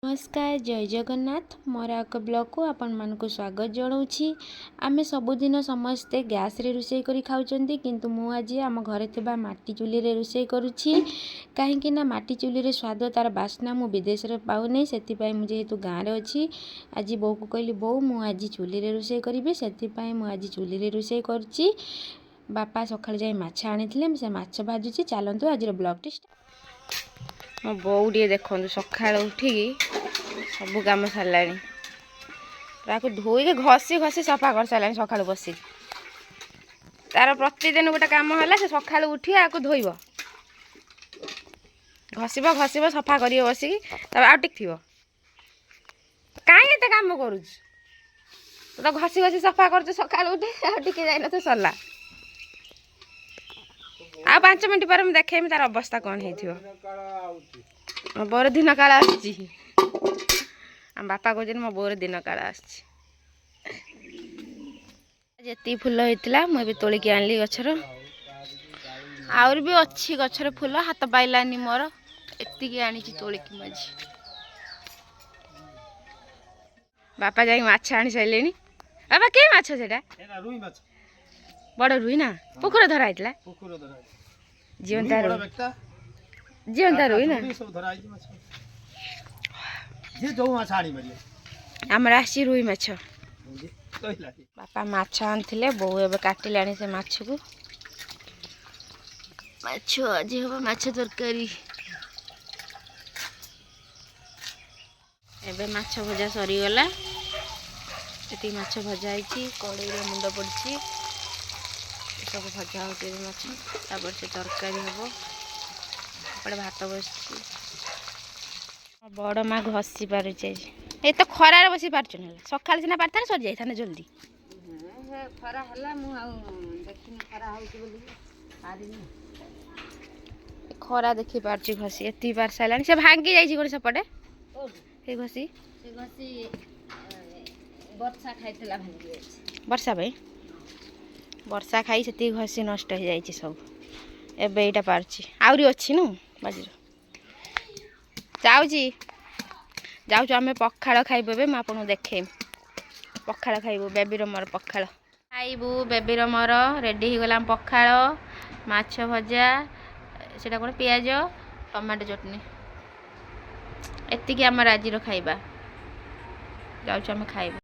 नमस्कार जय जगन्नाथ मोर एक ब्लॉग को आपण मानक स्वागत जनाऊँगी। आमे सबुदिन समस्ते गैस रे रोषे करी खाउचंदी किंतु मु आज आम घरे थिबा माटी चुली रे रोषे करूछि काहेकि ना माटी चुली रे स्वाद तार बास्ना मु विदेश रे पाउनै सेति पय मु जेहेतु गाँ रे अछि आज बो को कहली बो मु आज चुली रे रोषे करिबे सेति पय मु आज चुली रे रोषे करछि। बापा सकाळ जाय माछ आनिथिले से माछ भाजुछि चलंतु आज रो ब्लॉग टी मो बोउ टे देखु सकाळ उठिकी सब कम सारा धोई घसी घसी सफा कर सारा सका बस तार प्रतिदिन गोटे कम है से सका उठी आपको धोब घसब घसब सफा कर बसिक आटिक थी कहीं कम कर तो घसी घसी सफा कर सका उठी आटिके जाइन तो सरला आ 5 मिनट पर देखेमी तार अवस्था कौन हो बर दिन काल आम बापा कहते मो बोर दिन काल आती फुल होता मुझे तोलिकी आनली गचर आउर भी अच्छी गचर फुल हाथ पाइलानी मोर एति आनी तोलिकी मझी बापा जाई माछ आनी सारे बाबा के माछ सेटा बड़ रुई ना पोखर धरा जीवंता जीवंता रुई ना आमर आसी रुई माछ बापा माछ आनथिले बोउ एबे काटिलानी से माछ को माछ आज हम माछ तरकारी एबे माछ भजा सरी गला एटी माछ भजा आइछि कड़ाई रे मुंड पड़छि सब भजा होते माछ तापर से तरकारी हबो पड़े भात बसछि बड़ माँ घसी पार ये तो खरार बसी पार्छ ना सकाल सीना पार्था सर जाइए जल्दी खरा खरा देखी पार्छ घसी एति पार सारा से भांगी जाइए गोटे सेपटे ये घसी वर्षा भाई वर्षा खाई से घसी नष्ट हो जाए सब एबे एटा पार्छ आउरी अच्छी न बाजी जाऊँ जाऊँ आम पखाड़ खाइबे मुझे आपको देखे पखाड़ खाइबू बेबीर मोर पखाड़ खाइबू बेबीर मोर रेडी हो गला पखाड़ माछ भजा सेटा कौन पियाज टमाटो चटनी एतिकी आम आज खाइबा जाऊँ आम खाइबू।